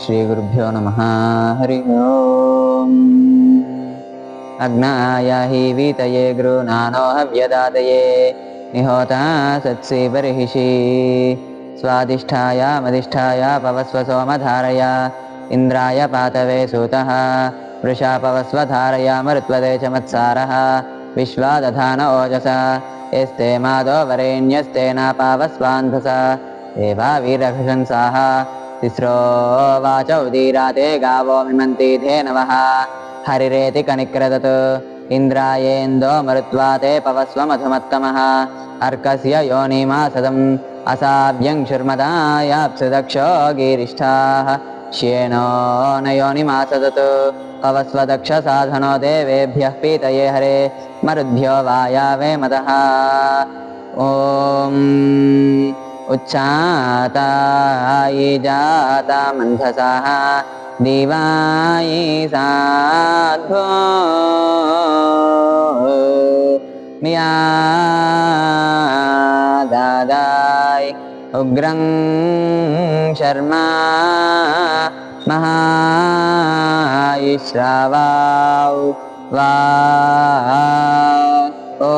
श्रीगुरुभ्यो नमः। हरि ओम्। अग्नाय हि वीतये गृह्णानो हव्यदातये निहोता सत्सि बर्हिषि स्वादिष्ठाय मदिष्ठाय पवस्व सोमधारय इन्द्राय पातवे सूतः वृषा पवस्व धारय मरुत्वदे च मत्सारः विश्वादधान ओजसा यस्ते मादो वरेण्यस्तेन पावस्वान्धसा एवा वीरघशंसाः तिस्रो वाचौ दीराते गावो मिमन्ति धेनवः हरिरेति कनिक्रदत् इन्द्रायेन्दो मरुत्वाते पवस्व मधुमत्तमः अर्कस्य योनिमासदम् असाभ्यङ्क्षुर्मदायाप्सुदक्षो गिरिष्ठाः श्येनो न योनिमासदत् पवस्वदक्ष साधनो देवेभ्यः पीतये हरे मरुद्भ्यो वायावे मदः। ॐ उच्चातायि जाता मन्धसाः दिवायि साध्वो नियादादाय उग्रं शर्मा महायिश्रावाौ वा ॐ